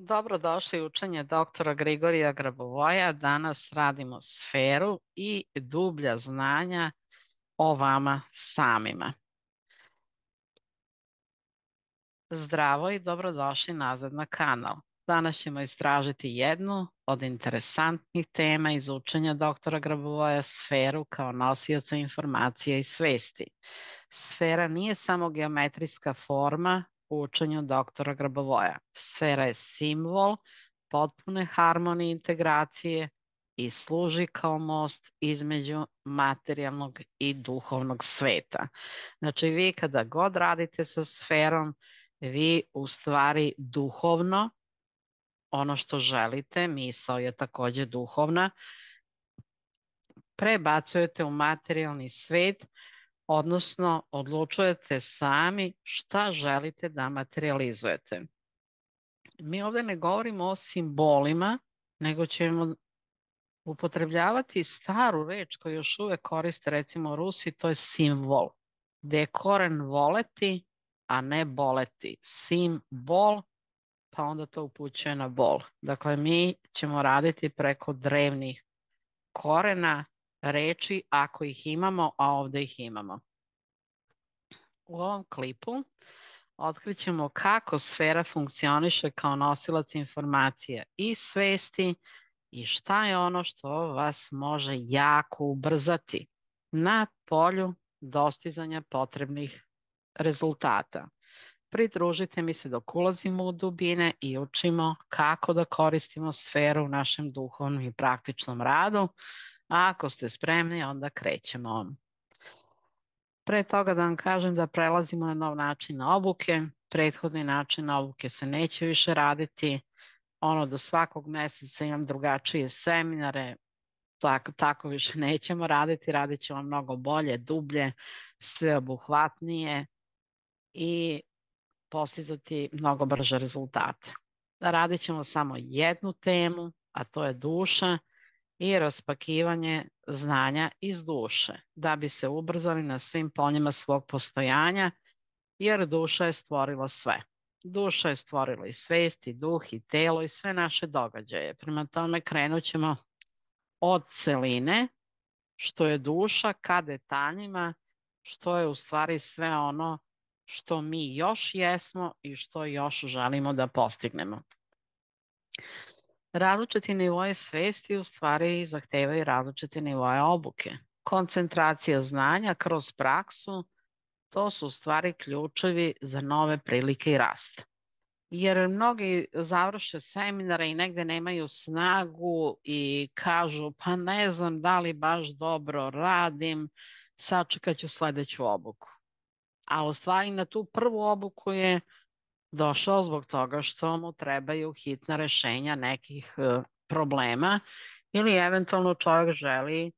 Dobrodošli u učenje doktora Grigorija Grabovoja. Danas radimo sferu i dublja znanja o vama samima. Zdravo i dobrodošli nazad na kanal. Danas ćemo istražiti jednu od interesantnih tema iz učenja doktora Grabovoja, sferu kao nosioca informacija i svesti. Sfera nije samo geometrijska forma u učenju doktora Grabovoja. Sfera je simbol potpune harmonije i integracije i služi kao most između materijalnog i duhovnog sveta. Znači, vi kada god radite sa sferom, vi u stvari duhovno, ono što želite, misao je takođe duhovna, prebacujete u materijalni svet, odnosno odlučujete sami šta želite da materializujete. Mi ovde ne govorimo o simbolima, nego ćemo upotrebljavati staru reč koju još uvek koriste recimo Rusi, to je simbol, gde je koren voleti, a ne boleti. Simbol, pa onda to upućuje na bol. Dakle, mi ćemo raditi preko drevnih korena reči ako ih imamo, a ovde ih imamo. U ovom klipu otkrićemo kako sfera funkcioniše kao nosilac informacija i svesti i šta je ono što vas može jako ubrzati na polju dostizanja potrebnih rezultata. Pridružite mi se dok ulazimo u dubine i učimo kako da koristimo sferu u našem duhovnom i praktičnom radu. A ako ste spremni, onda krećemo. Pre toga da vam kažem da prelazimo na nov način obuke. Prethodni način obuke se neće više raditi. Do svakog meseca imam drugačije seminare, tako više nećemo raditi, radit ćemo mnogo bolje, dublje, sveobuhvatnije i postizati mnogo brže rezultate. Radit ćemo samo jednu temu, a to je duša i raspakivanje znanja iz duše, da bi se ubrzali na svim poljima svog postojanja, jer duša je stvorila sve. Duša je stvorila i svest, i duh, i telo, i sve naše događaje. Prema tome krenut ćemo od celine, što je duša, ka detaljima, što je u stvari sve ono što mi još jesmo i što još želimo da postignemo. Različiti nivoje svesti u stvari zahtevaju različite nivoje obuke. Koncentracija znanja kroz praksu, to su u stvari ključevi za nove prilike i rast. Jer mnogi završe seminare i negde nemaju snagu i kažu pa ne znam da li baš dobro radim, sačekat ću sledeću obuku. A u stvari na tu prvu obuku je došao zbog toga što mu trebaju hitna rešenja nekih problema ili eventualno čovjek želi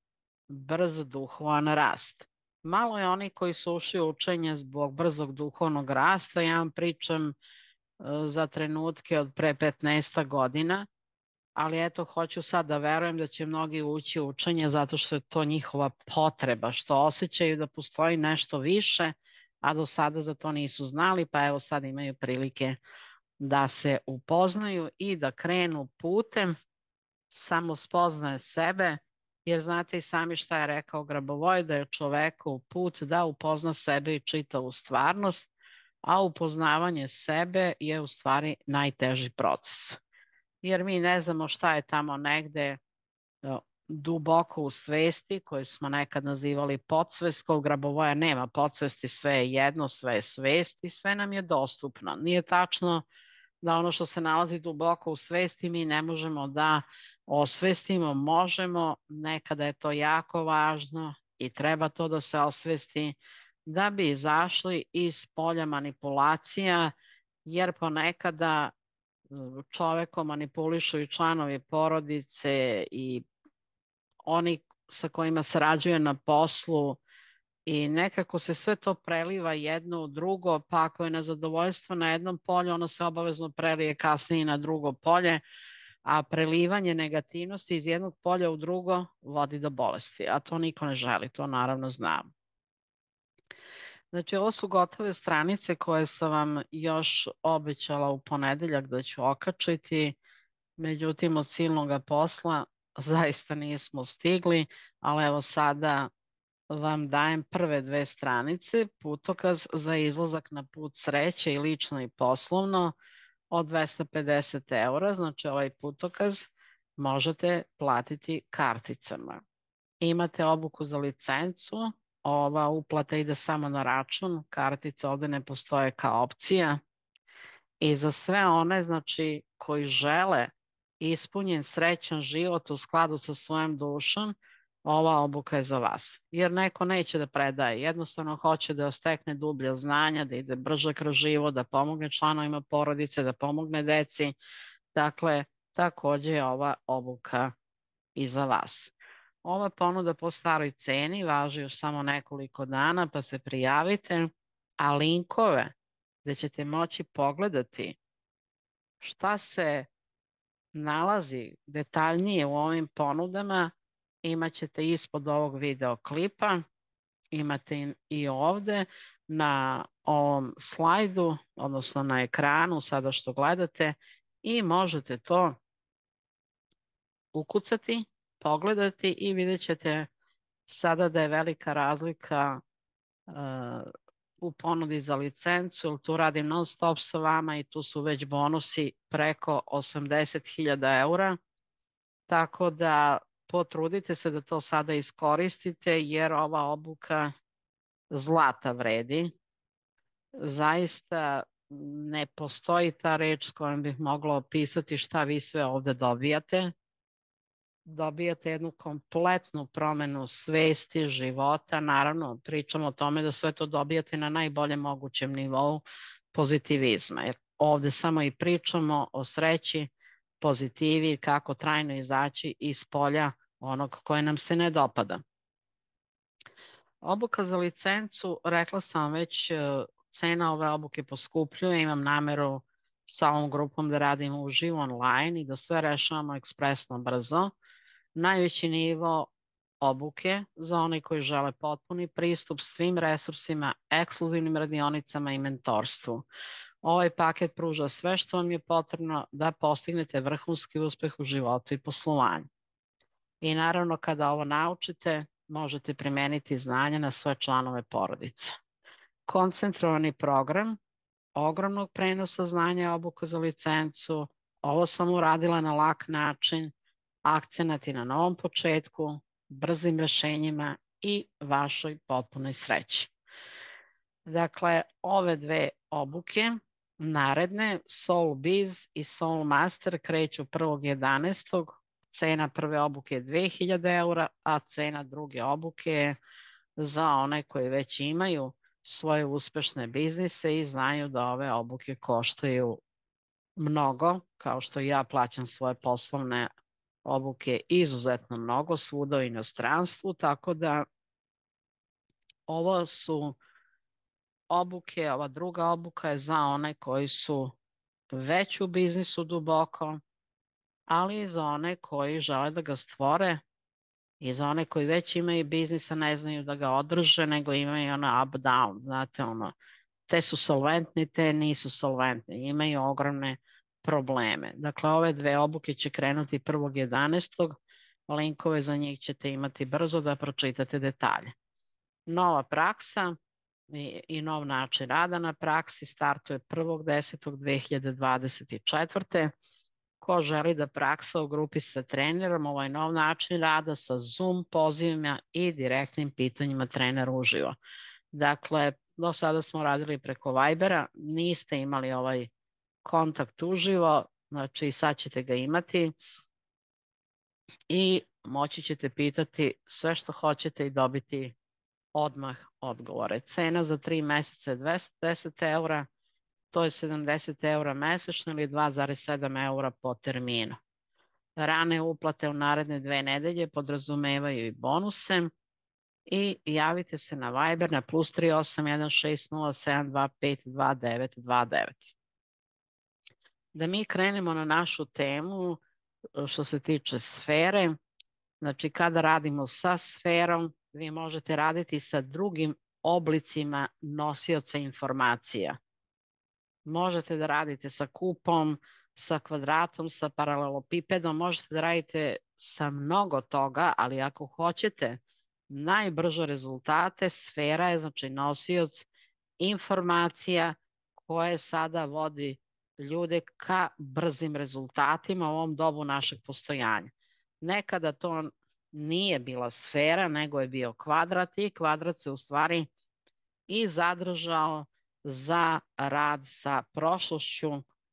brz duhovan rast. Malo je oni koji su ušli u učenje zbog brzog duhovnog rasta. Ja vam pričam za trenutke od pre 15 godina, ali eto, hoću sad da verujem da će mnogi ući u učenje zato što je to njihova potreba, što osjećaju da postoji nešto više, a do sada za to nisu znali, pa evo sad imaju prilike da se upoznaju i da krenu putem samospoznaje sebe, jer znate i sami šta je rekao Grabovoj, da je čoveku put da upozna sebe i čitavu stvarnost, a upoznavanje sebe je u stvari najteži proces. Jer mi ne znamo šta je tamo negde duboko u svesti, koju smo nekad nazivali podsvest. Kod Grabovoja nema podsvesti, sve je jedno, sve je svest i sve nam je dostupno. Nije tačno da ono što se nalazi duboko u svesti mi ne možemo da osvestimo, možemo, nekada je to jako važno i treba to da se osvesti da bi izašli iz polja manipulacija, jer ponekada čovekom manipulišu i članovi porodice i oni sa kojima sarađuje na poslu i nekako se sve to preliva jedno u drugo, pa ako je nezadovoljstvo na jednom polju, ono se obavezno prelije kasnije na drugo polje, a prelivanje negativnosti iz jednog polja u drugo vodi do bolesti, a to niko ne želi, to naravno znam. Znači, ovo su gotove stranice koje sam vam još obećala u ponedeljak da ću okačiti, međutim od silnog posla zaista nismo stigli, ali evo sada vam dajem prve dve stranice, putokaz za izlazak na put sreće i lično i poslovno od 250 eura, znači ovaj putokaz možete platiti karticama. Imate obuku za licencu, ova uplata ide samo na račun, kartice ovde ne postoje kao opcija. I za sve one, znači, koji žele ispunjen srećan život u skladu sa svojom dušom, ova obuka je za vas. Jer neko neće da predaje, jednostavno hoće da stekne dublje znanja, da ide brže kroz život, da pomogne članovima porodice, da pomogne deci. Dakle, takođe je ova obuka i za vas. Ova ponuda po staroj ceni važi još samo nekoliko dana, pa se prijavite, a linkove gde ćete moći pogledati šta se nalazi detaljnije u ovim ponudama imat ćete ispod ovog videoklipa, imate i ovde na ovom slajdu, odnosno na ekranu sada što gledate i možete to ukucati, pogledati i vidjet ćete sada da je velika razlika u ponudi za licencu, jer tu radim non stop sa vama i tu su već bonusi preko 80.000 eura, tako da potrudite se da to sada iskoristite jer ova obuka zlata vredi. Zaista ne postoji ta reč s kojom bih mogla opisati šta vi sve ovde dobijate. Dobijate jednu kompletnu promenu svesti, života, naravno pričamo o tome da sve to dobijate na najboljem mogućem nivou pozitivizma, jer ovde samo i pričamo o sreći, pozitivi, kako trajno izaći iz polja onog koje nam se ne dopada. Obuka za licencu, rekla sam vam već, cena ove obuke poskupljuje, imam nameru sa ovom grupom da radimo uživo online i da sve rešavamo ekspresno brzo. Najveći nivo obuke za one koji žele potpuni pristup svim resursima, ekskluzivnim radionicama i mentorstvu. Ovaj paket pruža sve što vam je potrebno da postignete vrhunski uspeh u životu i poslovanju. I naravno kada ovo naučite, možete primeniti znanje na sve članove porodice. Koncentrovani program ogromnog prenosa znanja i obuka za licencu. Ovo sam uradila na lak način, akcenat je na novom početku, brzim rešenjima i vašoj potpunoj sreći. Dakle, ove dve obuke naredne, Soul Biz i Soul Master kreću 1.11. Cena prve obuke je 2000 eura, a cena druge obuke je za one koji već imaju svoje uspešne biznise i znaju da ove obuke koštaju mnogo, kao što ja plaćam svoje poslovne obuke izuzetno mnogo svuda u inostranstvu, tako da ovo su obuke, ova druga obuka je za one koji su već u biznisu duboko, ali i za one koji žele da ga stvore i za one koji već imaju biznis, a ne znaju da ga održe, nego imaju ono up down, znate ono, te su solventni, te nisu solventni, imaju ogromne probleme. Dakle, ove dve obuke će krenuti 1.11. Linkove za njih ćete imati brzo da pročitate detalje. Nova praksa i nov način rada na praksi startuje 1.10.2024. Ko želi da praksa u grupi sa trenerom, ovaj nov način rada sa Zoom pozivima i direktnim pitanjima trenera uživo. Dakle, do sada smo radili preko Vibera, niste imali ovaj kontakt uživo, znači sad ćete ga imati i moći ćete pitati sve što hoćete i dobiti odmah odgovore. Cena za 3 meseca je 210 eura, to je 70 eura mesečno ili 2,7 eura po terminu. Rane uplate u naredne 2 nedelje podrazumevaju i bonuse i javite se na Viber na +38 160 725 2929. Da mi krenemo na našu temu što se tiče sfere, znači kada radimo sa sferom, vi možete raditi sa drugim oblicima nosioca informacija. Možete da radite sa kupom, sa kvadratom, sa paralelopipedom, možete da radite sa mnogo toga, ali ako hoćete najbrže rezultate, sfera je znači nosioc informacija koje sada vodi ljude ka brzim rezultatima u ovom dobu našeg postojanja. Nekada to nije bila sfera, nego je bio kvadrat i kvadrat se u stvari i zadržao za rad sa prošlošću.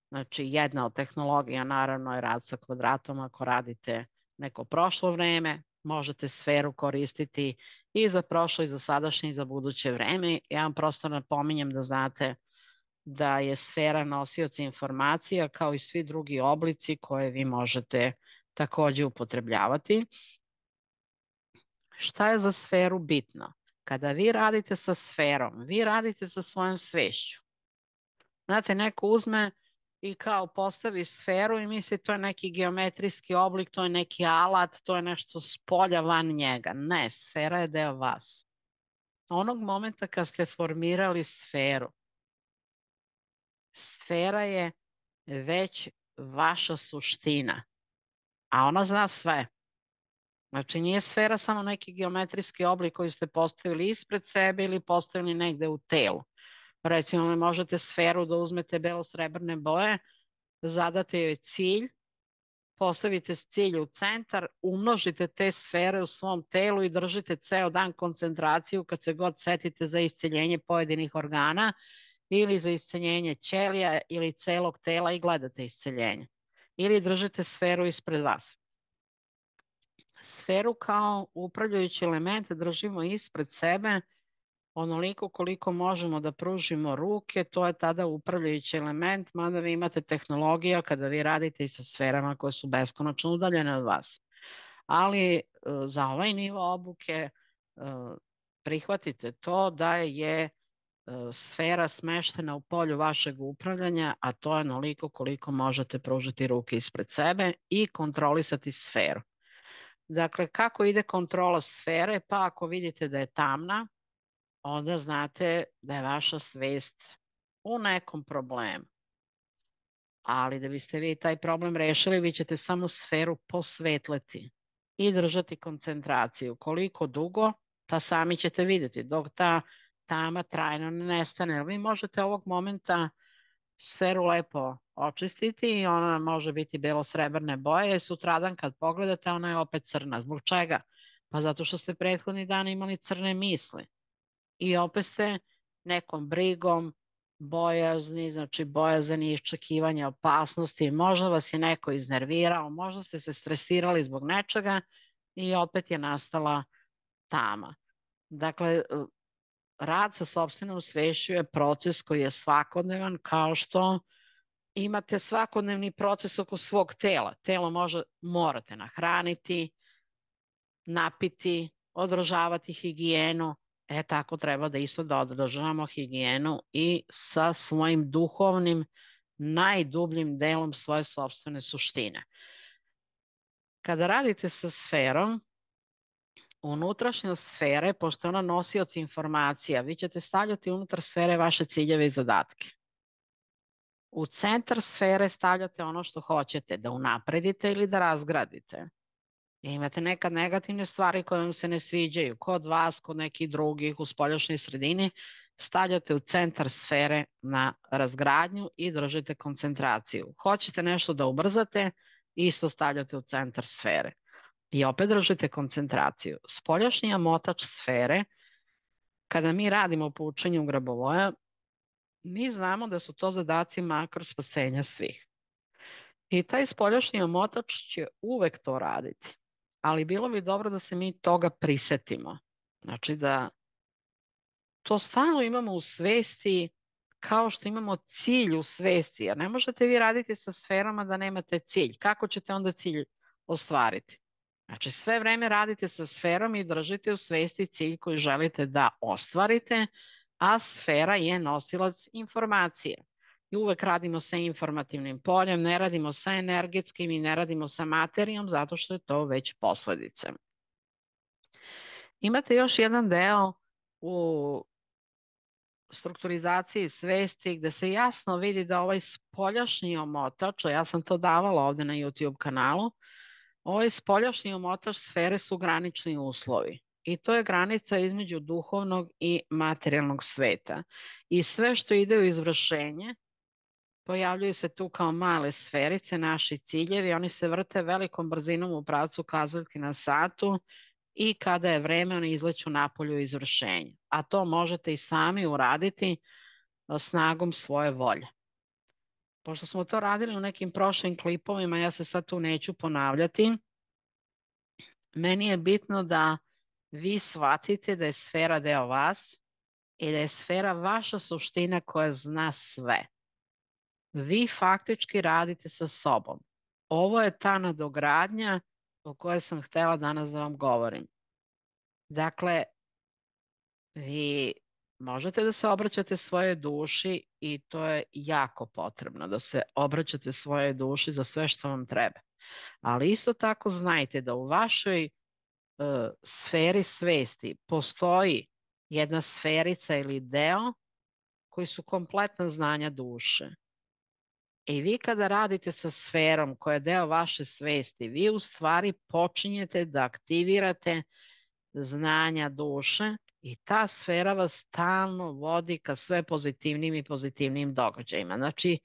Znači jedna od tehnologija naravno je rad sa kvadratom. Ako radite neko prošlo vreme, možete sferu koristiti i za prošlo i za sadašnje i za buduće vreme. Ja vam prosto napominjem da znate da je sfera nosioc informacija kao i svi drugi oblici koje vi možete takođe upotrebljavati. Šta je za sferu bitno? Kada vi radite sa sferom, vi radite sa svojom svešću. Znate, neko uzme i kao postavi sferu i misli to je neki geometrijski oblik, to je neki alat, to je nešto s polja van njega. Ne, sfera je deo vas. Onog momenta kad ste formirali sferu, sfera je već vaša suština, a ona zna sve. Znači nije sfera samo neki geometrijski oblik koji ste postavili ispred sebe ili postavili negde u telu. Recimo, možete sferu da uzmete belo-srebrne boje, zadate joj cilj, postavite cilj u centar, umnožite te sfere u svom telu i držite ceo dan koncentraciju kad se god setite za isceljenje pojedinih organa ili za isceljenje ćelija ili celog tela i gledate isceljenje. Ili držite sferu ispred vas. Sferu kao upravljajući element držimo ispred sebe onoliko koliko možemo da pružimo ruke, to je tada upravljajući element, mada vi imate tehnologija kada vi radite i sa sferama koje su beskonačno udaljene od vas. Ali za ovaj nivo obuke prihvatite to da je sfera smeštena u polju vašeg upravljanja, a to je onoliko koliko možete pružiti ruke ispred sebe i kontrolisati sferu. Dakle, kako ide kontrola sfere? Pa ako vidite da je tamna, onda znate da je vaša svest u nekom problemu. Ali da biste vi taj problem rešili, vi ćete samo sferu posvetliti i držati koncentraciju. Koliko dugo, pa sami ćete vidjeti, dok ta tama trajno ne nestane. Vi možete ovog momenta sferu lepo očistiti i ona može biti belo-srebrne boje i sutradan kad pogledate ona je opet crna. Zbog čega? Pa zato što ste prethodni dan imali crne misli i opet ste nekom brigom, bojazni, znači bojazani, iščekivanja opasnosti, možda vas je neko iznervirao, možda ste se stresirali zbog nečega i opet je nastala tama. Dakle, rad sa sopstvenom svešću je proces koji je svakodnevan, kao što imate svakodnevni proces oko svog tela. Telo morate nahraniti, napiti, održavati higijenu. Tako treba da isto da održavamo higijenu i sa svojim duhovnim, najdubljim delom svoje sopstvene suštine. Kada radite sa sferom, unutrašnjost sfere, pošto ona nosioc informacija, vi ćete stavljati unutar sfere vaše ciljeve i zadatke. U centar sfere stavljate ono što hoćete, da unapredite ili da razgradite. Imate nekad negativne stvari koje vam se ne sviđaju, kod vas, kod nekih drugih, u spoljašnjoj sredini, stavljate u centar sfere na razgradnju i držite koncentraciju. Hoćete nešto da ubrzate, isto stavljate u centar sfere. I opet držite koncentraciju. Spoljašnji omotač sfere, kada mi radimo po učenju Grabovoja, mi znamo da su to zadaci makro spasenja svih. I taj spoljašnji omotač će uvek to raditi. Ali bilo bi dobro da se mi toga prisetimo. Znači da to stalno imamo u svesti kao što imamo cilj u svesti. Jer ne možete vi raditi sa sferama da nemate cilj. Kako ćete onda cilj ostvariti? Znači sve vreme radite sa sferom i držite u svesti cilj koji želite da ostvarite, a sfera je nosilac informacije. I uvek radimo sa informativnim poljem, ne radimo sa energetskim i ne radimo sa materijom zato što je to već posledice. Imate još jedan deo u strukturizaciji svesti gde se jasno vidi da ovaj spoljašnji omotač, a ja sam to davala ovde na YouTube kanalu, ovaj spoljašnji omotač sfere su granični uslovi. I to je granica između duhovnog i materijalnog sveta. I sve što ide u izvršenje pojavljuju se tu kao male sferice, naši ciljevi, oni se vrte velikom brzinom u pravcu kazaljke na satu i kada je vreme oni izleću napolju u izvršenje. A to možete i sami uraditi snagom svoje volje. Pošto smo to radili u nekim prošlim klipovima, ja se sad tu neću ponavljati, meni je bitno da vi shvatite da je sfera deo vas i da je sfera vaša suština koja zna sve. Vi faktički radite sa sobom. Ovo je ta nadogradnja o kojoj sam htela danas da vam govorim. Dakle, vi možete da se obraćate svojoj duši i to je jako potrebno, da se obraćate svojoj duši za sve što vam treba. Ali isto tako znajte da u vašoj sferi svesti postoji jedna sferica ili deo koji su kompletna znanja duše. I vi kada radite sa sferom koja je deo vaše svesti, vi u stvari počinjete da aktivirate znanja duše i ta sfera vas stalno vodi ka sve pozitivnim i pozitivnim događajima. Znači,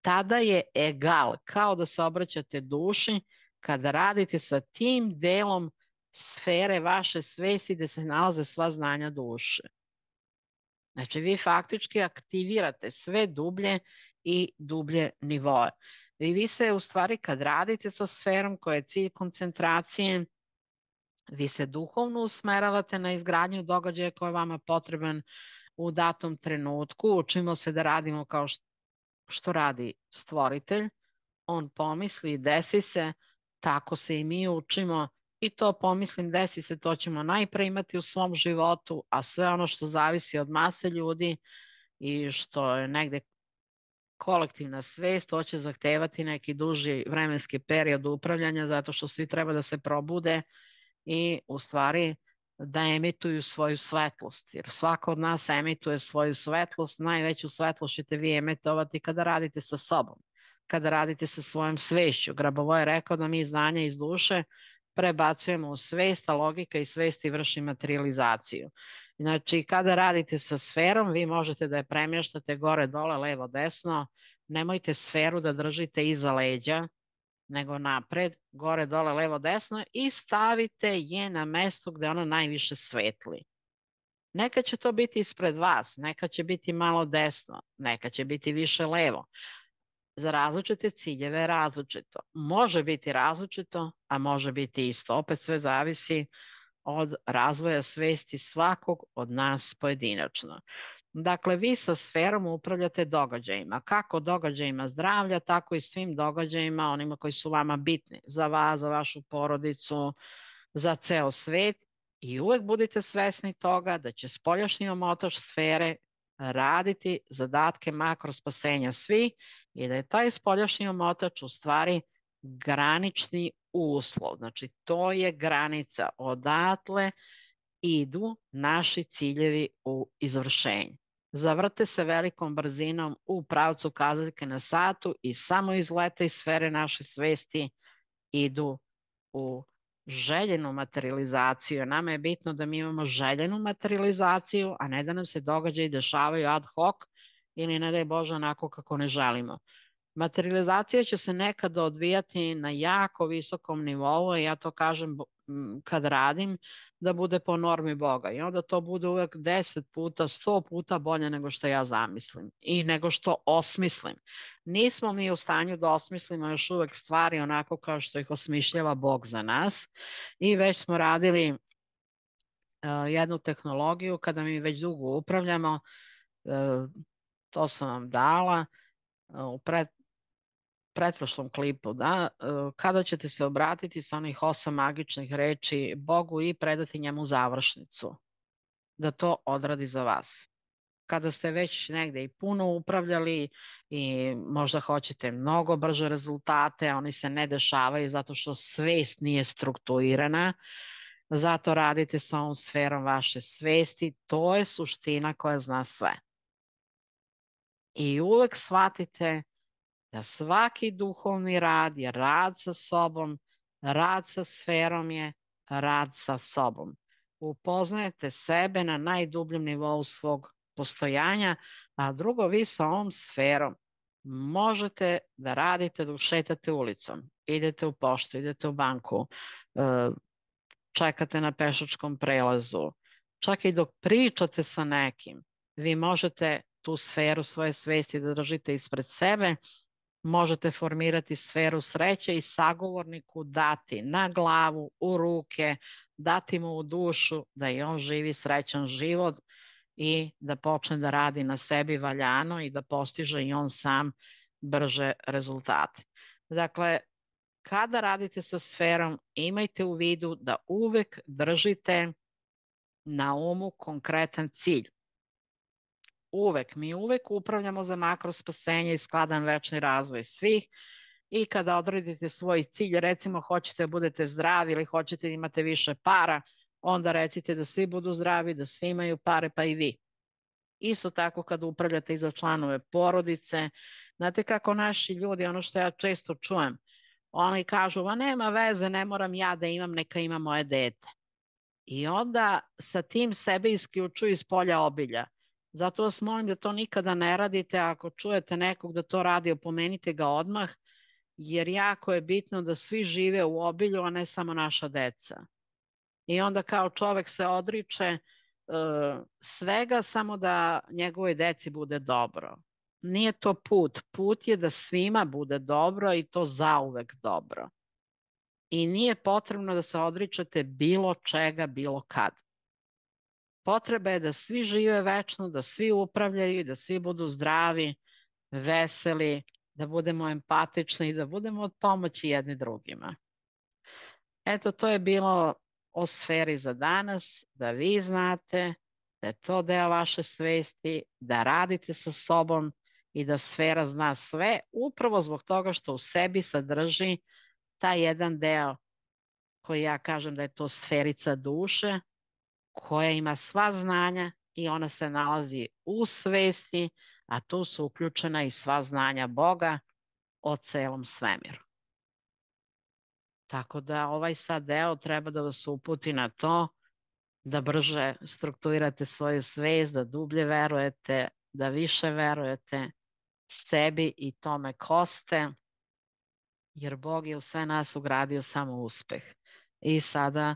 tada je egal, kao da se obraćate duši kada radite sa tim delom sfere vaše svesti gde se nalaze sva znanja duše. Znači, vi faktički aktivirate sve dublje i dublje nivoe. I vi se u stvari kad radite sa sferom koja je cilj koncentracije, vi se duhovno usmeravate na izgradnju događaja koji je vama potreban u datom trenutku. Učimo se da radimo kao što radi stvoritelj. On pomisli i desi se, tako se i mi učimo i to pomislim desi se, to ćemo najpre imati u svom životu, a sve ono što zavisi od mase ljudi i što je negde kolektivna svest, to će zahtevati neki duži vremenski period upravljanja zato što svi treba da se probude i u stvari da emituju svoju svetlost, jer svako od nas emituje svoju svetlost, najveću svetlost ćete vi emitovati kada radite sa sobom, kada radite sa svojom svešću. Grabovo je rekao da mi znanja iz duše prebacujemo u svest, a logika iz svesti vrši materializaciju. Znači, kada radite sa sferom, vi možete da je premještate gore, dole, levo, desno, nemojte sferu da držite iza leđa, nego napred, gore, dole, levo, desno i stavite je na mesto gde ona najviše svetli. Neka će to biti ispred vas, neka će biti malo desno, neka će biti više levo. Za različite ciljeve je različito. Može biti različito, a može biti isto. Opet sve zavisi od razvoja svesti svakog od nas pojedinačno. Dakle, vi sa sferom upravljate događajima. Kako događajima zdravlja, tako i svim događajima, onima koji su vama bitni. Za vas, za vašu porodicu, za ceo svet. I uvek budite svesni toga da će spoljašnji omotač sfere raditi zadatke makro spasenja svi i da je taj spoljašnji omotač u stvari granični uslov. Znači, to je granica. Odatle idu naši ciljevi u izvršenje. Zavrte se velikom brzinom u pravcu kazaljke na satu i samo iz leta iz sfere naše svesti idu u željenu materializaciju. Nama je bitno da mi imamo željenu materializaciju, a ne da nam se događaji dešavaju ad hoc ili ne daj Bože onako kako ne želimo. Materializacija će se nekada odvijati na jako visokom nivou i ja to kažem kad radim da bude po normi Boga i onda to bude uvek 10 puta, 100 puta bolje nego što ja zamislim i nego što osmislim. Nismo mi u stanju da osmislimo još uvek stvari onako kao što ih osmišljava Bog za nas i već smo radili jednu tehnologiju kada mi već dugo upravljamo, to sam vam dala u pretprošlom klipu, da, kada ćete se obratiti sa onih 8 magičnih reči Bogu i predati njemu završnicu, da to odradi za vas. Kada ste već negde i puno upravljali i možda hoćete mnogo brže rezultate, a oni se ne dešavaju zato što svest nije strukturirana, zato radite sa ovom sferom vaše svesti, to je suština koja zna sve. I uvek shvatite da svaki duhovni rad je rad sa sobom, rad sa sferom je rad sa sobom. Upoznajete sebe na najdubljem nivou svog postojanja, a drugo, vi sa ovom sferom možete da radite dok šetate ulicom, idete u poštu, idete u banku, čekate na pešačkom prelazu, čak i dok pričate sa nekim, vi možete tu sferu svoje svesti da držite ispred sebe, možete formirati sferu sreće i sagovorniku dati na glavu, u ruke, dati mu u dušu da i on živi srećan život i da počne da radi na sebi valjano i da postiže i on sam brže rezultate. Dakle, kada radite sa sferom, imajte u vidu da uvek držite na umu konkretan cilj. Mi uvek upravljamo za makro spasenje i skladan večni razvoj svih i kada odredite svoj cilj, recimo hoćete da budete zdravi ili hoćete da imate više para, onda recite da svi budu zdravi, da svi imaju pare, pa i vi. Isto tako kada upravljate i za članove porodice, znate kako naši ljudi, ono što ja često čujem, oni kažu, va nema veze, ne moram ja da imam, neka ima moje dete. I onda sa tim sebe isključuju iz polja obilja. Zato vas molim da to nikada ne radite, ako čujete nekog da to radi, opomenite ga odmah, jer jako je bitno da svi žive u obilju, a ne samo naša deca. I onda kao čovek se odriče svega samo da njegovoj deci bude dobro. Nije to put. Put je da svima bude dobro i to zauvek dobro. I nije potrebno da se odričete bilo čega, bilo kad. Potreba je da svi žive večno, da svi upravljaju i da svi budu zdravi, veseli, da budemo empatični i da budemo od pomoći jedni drugima. Eto, to je bilo o sferi za danas, da vi znate da je to deo vaše svesti, da radite sa sobom i da sfera zna sve, upravo zbog toga što u sebi sadrži taj jedan deo koji ja kažem da je to sferica duše, koja ima sva znanja i ona se nalazi u svesti, a tu su uključena i sva znanja Boga o celom svemiru. Tako da ovaj sad deo treba da vas uputi na to da brže strukturirate svoju svest, da dublje verujete, da više verujete sebi i tome ko ste, jer Bog je u sve nas ugradio samo uspeh. I sada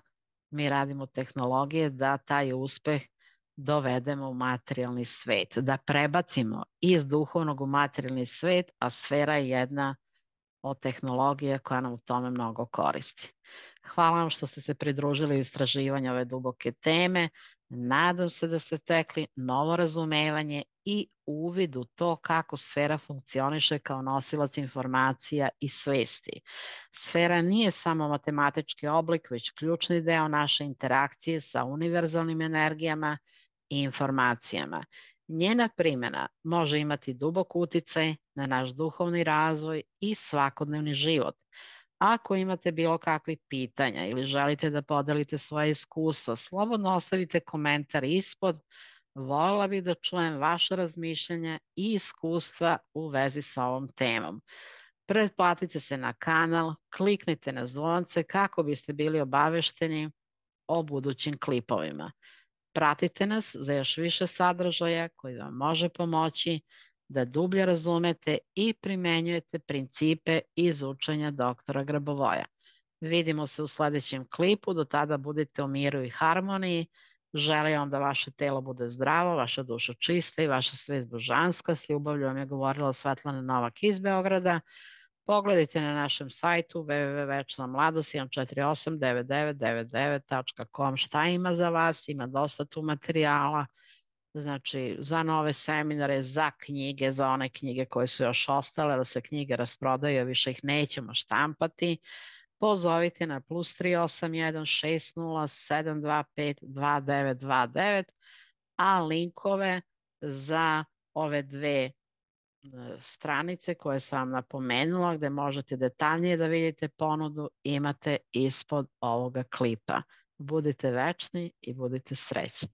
mi radimo tehnologije da taj uspeh dovedemo u materijalni svet, da prebacimo iz duhovnog u materijalni svet, a sfera je jedna od tehnologije koja nam u tome mnogo koristi. Hvala vam što ste se pridružili u istraživanju ove duboke teme. Nadam se da ste tekli novo razumevanje i uvid u to kako sfera funkcioniše kao nosilac informacija i svesti. Sfera nije samo matematički oblik, već ključni deo naše interakcije sa univerzalnim energijama i informacijama. Njena primjena može imati dubok uticaj na naš duhovni razvoj i svakodnevni život. Ako imate bilo kakvih pitanja ili želite da podelite svoje iskustva, slobodno ostavite komentar ispod. Voljela bih da čujem vaše razmišljanja i iskustva u vezi sa ovom temom. Pretplatite se na kanal, kliknite na zvonce kako biste bili obavešteni o budućim klipovima. Pratite nas za još više sadržaja koji vam može pomoći da dublje razumete i primenjujete principe iz učenja doktora Grabovoja. Vidimo se u sledećem klipu, do tada budite u miru i harmoniji. Želim vam da vaše telo bude zdravo, vaša duša čista i vaša svest božanska. S ljubavlju vam je govorila Svetlana Novak iz Beograda. Pogledajte na našem sajtu www.1489999.com šta ima za vas, ima dosta tu materijala, znači za nove seminare, za knjige, za one knjige koje su još ostale, da se knjige rasprodaju, više ih nećemo štampati. Pozovite na +381 60 725 2929, a linkove za ove dve stranice koje sam vam napomenula gde možete detaljnije da vidite ponudu imate ispod ovoga klipa. Budite večni i budite srećni.